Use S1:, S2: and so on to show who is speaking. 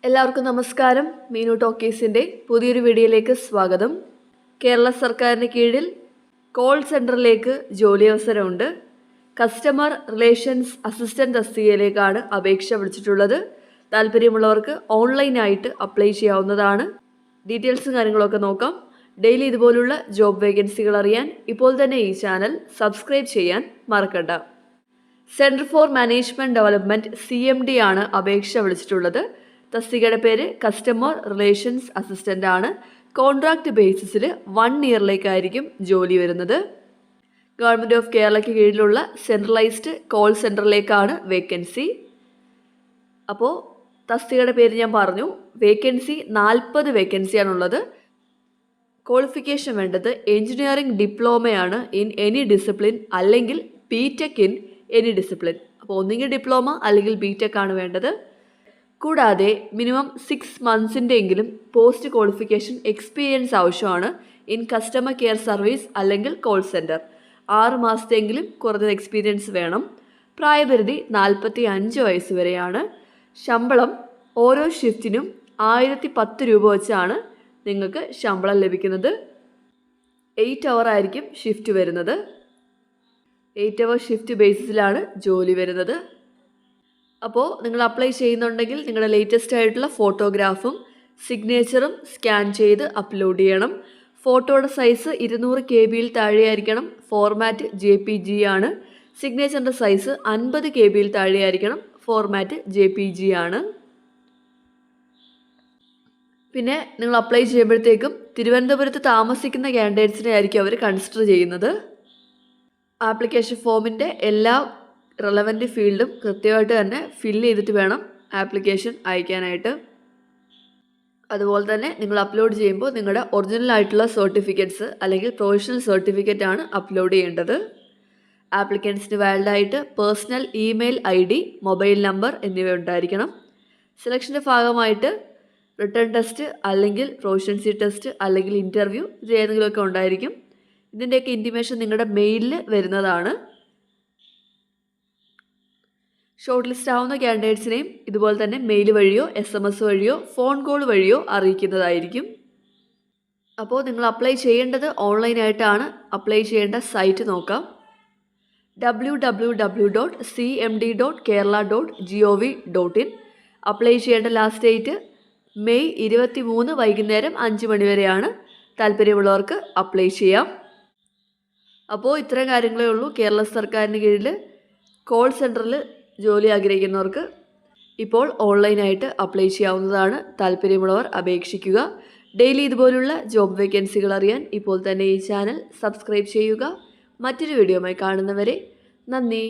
S1: എല്ലാവർക്കും നമസ്കാരം. മീനു ടോക്കീസിൻ്റെ പുതിയൊരു വീഡിയോയിലേക്ക് സ്വാഗതം. കേരള സർക്കാരിന് കീഴിൽ കോൾ സെൻറ്ററിലേക്ക് ജോലി അവസരമുണ്ട്. കസ്റ്റമർ റിലേഷൻസ് അസിസ്റ്റൻ്റ് തസ്തികയിലേക്കാണ് അപേക്ഷ വിളിച്ചിട്ടുള്ളത്. താല്പര്യമുള്ളവർക്ക് ഓൺലൈനായിട്ട് അപ്ലൈ ചെയ്യാവുന്നതാണ്. ഡീറ്റെയിൽസും കാര്യങ്ങളൊക്കെ നോക്കാം. ഡെയിലി ഇതുപോലുള്ള ജോബ് വേക്കൻസികൾ അറിയാൻ ഇപ്പോൾ തന്നെ ഈ ചാനൽ സബ്സ്ക്രൈബ് ചെയ്യാൻ മറക്കണ്ട. Centre for management development CMD ആണ് അപേക്ഷ വിളിച്ചിട്ടുള്ളത്. തസ്തികയുടെ പേര് കസ്റ്റമർ റിലേഷൻസ് അസിസ്റ്റൻ്റ് ആണ്. കോൺട്രാക്റ്റ് ബേസിസിൽ 1 ഇയറിലേക്കായിരിക്കും ജോലി വരുന്നത്. ഗവൺമെൻറ് ഓഫ് കേരളയ്ക്ക് കീഴിലുള്ള സെൻട്രലൈസ്ഡ് കോൾ സെൻറ്ററിലേക്കാണ് വേക്കൻസി. അപ്പോൾ തസ്തികയുടെ പേര് ഞാൻ പറഞ്ഞു. വേക്കൻസി 40 വേക്കൻസിയാണുള്ളത്. ക്വാളിഫിക്കേഷൻ വേണ്ടത് എഞ്ചിനീയറിംഗ് ഡിപ്ലോമയാണ് ഇൻ എനി ഡിസിപ്ലിൻ അല്ലെങ്കിൽ BTech ഇൻ എനി ഡിസിപ്ലിൻ. അപ്പോൾ ഒന്നുകിൽ ഡിപ്ലോമ അല്ലെങ്കിൽ BTech ആണ് വേണ്ടത്. കൂടാതെ മിനിമം 6 മന്ത്സിൻ്റെ എങ്കിലും പോസ്റ്റ് ക്വാളിഫിക്കേഷൻ എക്സ്പീരിയൻസ് ആവശ്യമാണ് ഇൻ കസ്റ്റമർ കെയർ സർവീസ് അല്ലെങ്കിൽ കോൾ സെൻറ്റർ. 6 മാസത്തെങ്കിലും കുറഞ്ഞ എക്സ്പീരിയൻസ് വേണം. പ്രായപരിധി 45 വയസ്സ് വരെയാണ്. ശമ്പളം ഓരോ ഷിഫ്റ്റിനും 1010 രൂപ വെച്ചാണ് നിങ്ങൾക്ക് ശമ്പളം ലഭിക്കുന്നത്. 8 അവർ ആയിരിക്കും ഷിഫ്റ്റ് വരുന്നത്. 8 അവർ ഷിഫ്റ്റ് ബേസിസിലാണ് ജോലി വരുന്നത്. അപ്പോൾ നിങ്ങൾ അപ്ലൈ ചെയ്യുന്നുണ്ടെങ്കിൽ നിങ്ങളുടെ ലേറ്റസ്റ്റ് ആയിട്ടുള്ള ഫോട്ടോഗ്രാഫും സിഗ്നേച്ചറും സ്കാൻ ചെയ്ത് അപ്ലോഡ് ചെയ്യണം. ഫോട്ടോയുടെ സൈസ് 200 KB താഴെയായിരിക്കണം. ഫോർമാറ്റ് JPG ആണ്. സിഗ്നേച്ചറിൻ്റെ സൈസ് 50 KB താഴെയായിരിക്കണം. ഫോർമാറ്റ് JPG ആണ്. പിന്നെ നിങ്ങൾ അപ്ലൈ ചെയ്യുമ്പോഴത്തേക്കും തിരുവനന്തപുരത്ത് താമസിക്കുന്ന കാൻഡിഡേറ്റ്സിനെ ആയിരിക്കും അവർ കൺസിഡർ ചെയ്യുന്നത്. ആപ്ലിക്കേഷൻ ഫോമിൻ്റെ എല്ലാ റെലവൻറ്റ് ഫീൽഡും കൃത്യമായിട്ട് തന്നെ ഫില്ല് ചെയ്തിട്ട് വേണം ആപ്ലിക്കേഷൻ അയക്കാനായിട്ട്. അതുപോലെ തന്നെ നിങ്ങൾ അപ്ലോഡ് ചെയ്യുമ്പോൾ നിങ്ങളുടെ ഒറിജിനൽ ആയിട്ടുള്ള സർട്ടിഫിക്കറ്റ്സ് അല്ലെങ്കിൽ പ്രൊഫഷണൽ സർട്ടിഫിക്കറ്റ് ആണ് അപ്ലോഡ് ചെയ്യേണ്ടത്. ആപ്ലിക്കൻസിന് വാലിഡായിട്ട് personal email ID, mobile number എന്നിവ ഉണ്ടായിരിക്കണം. സെലക്ഷൻ്റെ ഭാഗമായിട്ട് റിട്ടേൺ ടെസ്റ്റ് അല്ലെങ്കിൽ പ്രൊഫഷൻസി ടെസ്റ്റ് അല്ലെങ്കിൽ ഇൻ്റർവ്യൂ ഇത് ഏതെങ്കിലുമൊക്കെ ഉണ്ടായിരിക്കും. ഇതിൻ്റെയൊക്കെ ഇൻറ്റിമേഷൻ നിങ്ങളുടെ മെയിലിൽ വരുന്നതാണ്. ഷോർട്ട് ലിസ്റ്റ് ആവുന്ന കാൻഡിഡേറ്റ്സിനെയും ഇതുപോലെ തന്നെ മെയിൽ വഴിയോ SMS വഴിയോ ഫോൺ കോൾ വഴിയോ അറിയിക്കുന്നതായിരിക്കും. അപ്പോൾ നിങ്ങൾ അപ്ലൈ ചെയ്യേണ്ടത് ഓൺലൈനായിട്ടാണ്. അപ്ലൈ ചെയ്യേണ്ട സൈറ്റ് നോക്കാം. www.cmd.kerala.gov.in. അപ്ലൈ ചെയ്യേണ്ട ലാസ്റ്റ് ഡേറ്റ് മെയ് 23 വൈകുന്നേരം 5 മണി വരെയാണ്. താല്പര്യമുള്ളവർക്ക് അപ്ലൈ ചെയ്യാം. അപ്പോൾ ഇത്രയും കാര്യങ്ങളേ ഉള്ളൂ. കേരള സർക്കാരിന് കീഴിൽ കോൾ സെൻറ്ററിൽ ജോലി ആഗ്രഹിക്കുന്നവർക്ക് ഇപ്പോൾ ഓൺലൈനായിട്ട് അപ്ലൈ ചെയ്യാവുന്നതാണ്. താല്പര്യമുള്ളവർ അപേക്ഷിക്കുക. ഡെയിലി ഇതുപോലുള്ള ജോബ് വേക്കൻസികൾ അറിയാൻ ഇപ്പോൾ തന്നെ ഈ ചാനൽ സബ്സ്ക്രൈബ് ചെയ്യുക. മറ്റൊരു വീഡിയോയുമായി കാണുന്നവരെ നന്ദി.